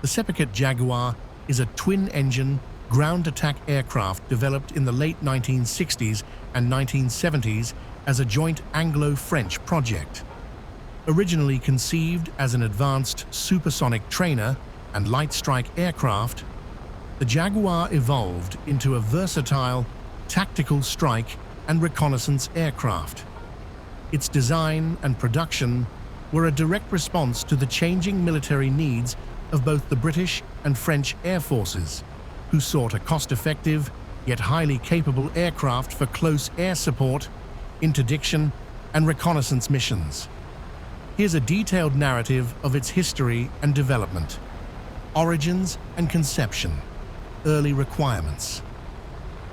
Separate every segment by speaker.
Speaker 1: The SEPECAT Jaguar is a twin-engine, ground-attack aircraft developed in the late 1960s and 1970s as a joint Anglo-French project. Originally conceived as an advanced supersonic trainer and light strike aircraft, the Jaguar evolved into a versatile, tactical strike and reconnaissance aircraft. Its design and production were a direct response to the changing military needs of both the British and French air forces, who sought a cost-effective yet highly capable aircraft for close air support, interdiction, and reconnaissance missions. Here's a detailed narrative of its history and development. Origins and conception. Early requirements.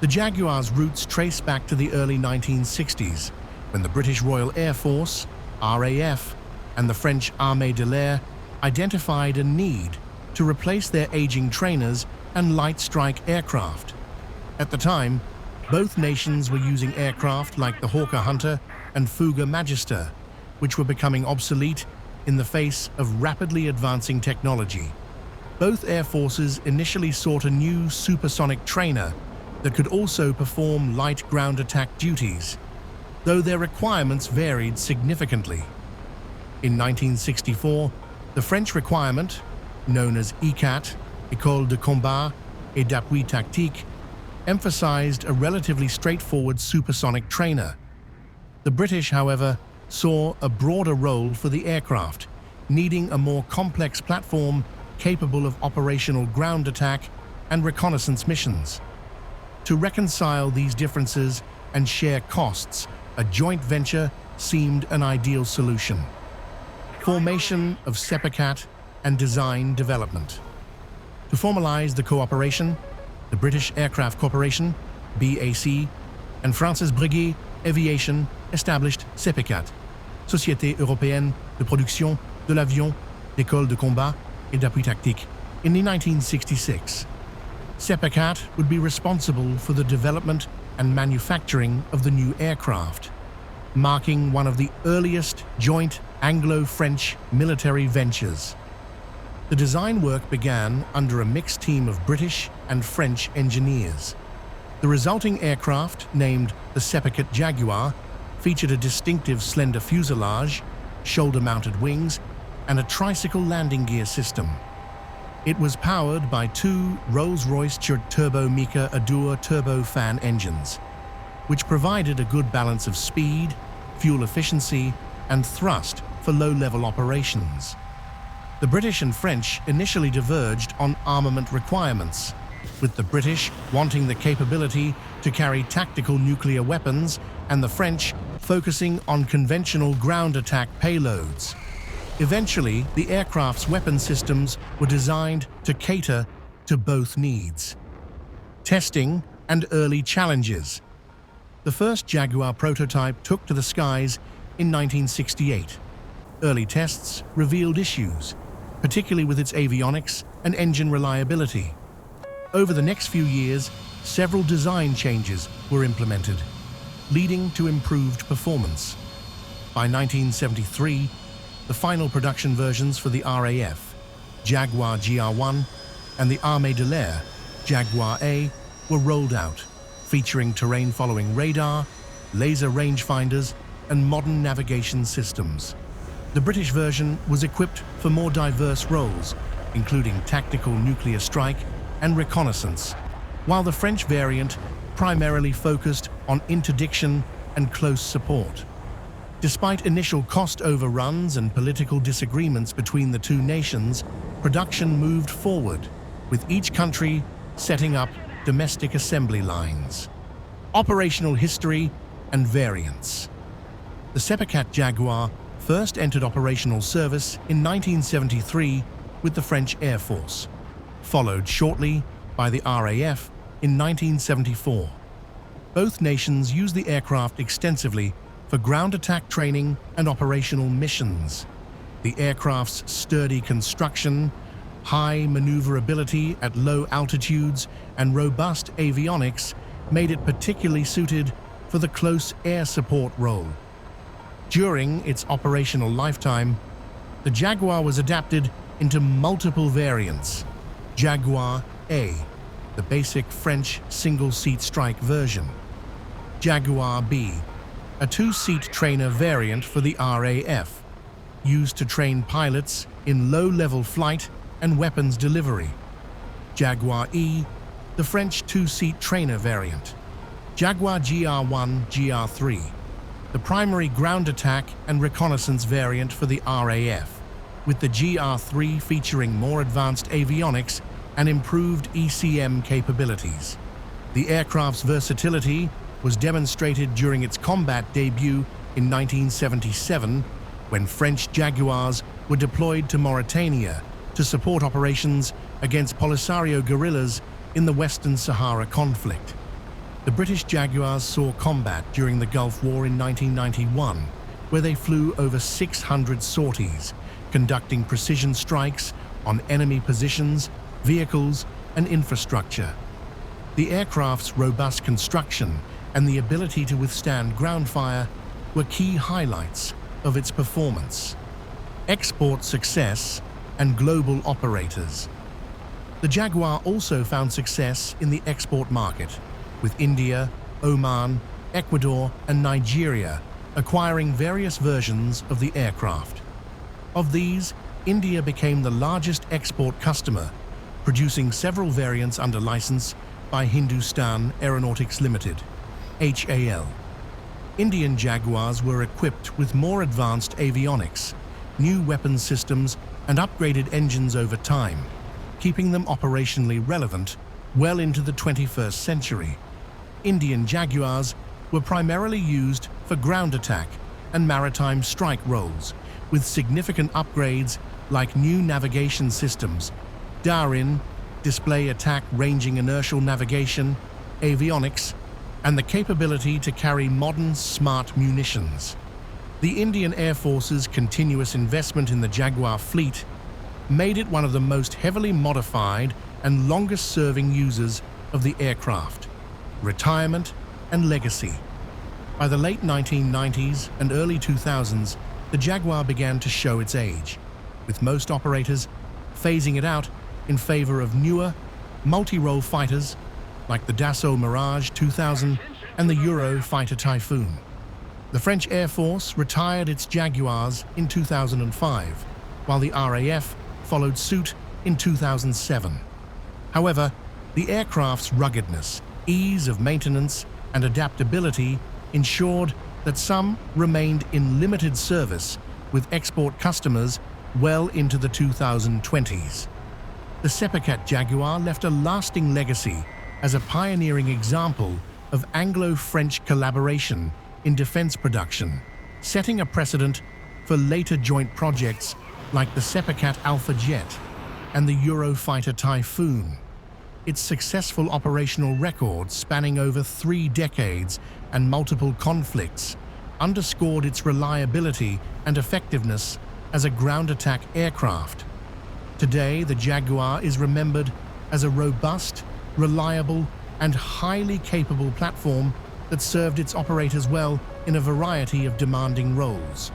Speaker 1: The Jaguar's roots trace back to the early 1960s, when the British Royal Air Force, RAF, and the French Armée de l'Air identified a need to replace their aging trainers and light strike aircraft. At the time, both nations were using aircraft like the Hawker Hunter and Fouga Magister, which were becoming obsolete in the face of rapidly advancing technology. Both air forces initially sought a new supersonic trainer that could also perform light ground attack duties, though their requirements varied significantly. In 1964, the French requirement, known as ECAT, École de Combat et d'Appui Tactique, emphasized a relatively straightforward supersonic trainer. The British, however, saw a broader role for the aircraft, needing a more complex platform capable of operational ground attack and reconnaissance missions. To reconcile these differences and share costs, a joint venture seemed an ideal solution. Formation of SEPECAT and design development. To formalize the cooperation, the British Aircraft Corporation, BAC, and France's Breguet Aviation established SEPECAT, Société Européenne de Production de l'Avion, d'École de Combat et d'Appui Tactique, in 1966. SEPECAT would be responsible for the development and manufacturing of the new aircraft, marking one of the earliest joint Anglo-French military ventures. The design work began under a mixed team of British and French engineers. The resulting aircraft, named the SEPECAT Jaguar, featured a distinctive slender fuselage, shoulder-mounted wings, and a tricycle landing gear system. It was powered by two Rolls-Royce Turbo Mecha Adour turbofan engines, which provided a good balance of speed, fuel efficiency, and thrust for low-level operations. The British and French initially diverged on armament requirements, with the British wanting the capability to carry tactical nuclear weapons and the French focusing on conventional ground attack payloads. Eventually, the aircraft's weapon systems were designed to cater to both needs. Testing and early challenges. The first Jaguar prototype took to the skies in 1968. Early tests revealed issues, particularly with its avionics and engine reliability. Over the next few years, several design changes were implemented, leading to improved performance. By 1973, the final production versions for the RAF, Jaguar GR1, and the Armée de l'Air, Jaguar A, were rolled out, featuring terrain-following radar, laser rangefinders, and modern navigation systems. The British version was equipped for more diverse roles, including tactical nuclear strike and reconnaissance, while the French variant primarily focused on interdiction and close support. Despite initial cost overruns and political disagreements between the two nations, production moved forward, with each country setting up domestic assembly lines. Operational history and variants. The SEPECAT Jaguar first entered operational service in 1973 with the French Air Force, followed shortly by the RAF in 1974. Both nations used the aircraft extensively for ground attack training and operational missions. The aircraft's sturdy construction, high maneuverability at low altitudes, and robust avionics made it particularly suited for the close air support role. During its operational lifetime, the Jaguar was adapted into multiple variants. Jaguar A, the basic French single-seat strike version. Jaguar B, a two-seat trainer variant for the RAF, used to train pilots in low-level flight and weapons delivery. Jaguar E, the French two-seat trainer variant. Jaguar GR1, GR3, the primary ground attack and reconnaissance variant for the RAF, with the GR3 featuring more advanced avionics and improved ECM capabilities. The aircraft's versatility was demonstrated during its combat debut in 1977, when French Jaguars were deployed to Mauritania to support operations against Polisario guerrillas in the Western Sahara conflict. The British Jaguars saw combat during the Gulf War in 1991, where they flew over 600 sorties, conducting precision strikes on enemy positions, vehicles, and infrastructure. The aircraft's robust construction and the ability to withstand ground fire were key highlights of its performance. Export success and global operators. The Jaguar also found success in the export market, with India, Oman, Ecuador, and Nigeria acquiring various versions of the aircraft. Of these, India became the largest export customer, producing several variants under license by Hindustan Aeronautics Limited, HAL. Indian Jaguars were equipped with more advanced avionics, new weapons systems, and upgraded engines over time, keeping them operationally relevant well into the 21st century. Indian Jaguars were primarily used for ground attack and maritime strike roles, with significant upgrades like new navigation systems, DARIN, display attack ranging inertial navigation, avionics, and the capability to carry modern smart munitions. The Indian Air Force's continuous investment in the Jaguar fleet made it one of the most heavily modified and longest-serving users of the aircraft. Retirement and legacy. By the late 1990s and early 2000s, the Jaguar began to show its age, with most operators phasing it out in favor of newer, multi-role fighters like the Dassault Mirage 2000 and the Eurofighter Typhoon. The French Air Force retired its Jaguars in 2005, while the RAF followed suit in 2007. However, the aircraft's ruggedness, ease of maintenance, and adaptability ensured that some remained in limited service with export customers well into the 2020s. The SEPECAT Jaguar left a lasting legacy as a pioneering example of Anglo-French collaboration in defense production, setting a precedent for later joint projects like the SEPECAT Alpha Jet and the Eurofighter Typhoon. Its successful operational record, spanning over 3 decades and multiple conflicts, underscored its reliability and effectiveness as a ground attack aircraft. Today, the Jaguar is remembered as a robust, reliable, and highly capable platform that served its operators well in a variety of demanding roles.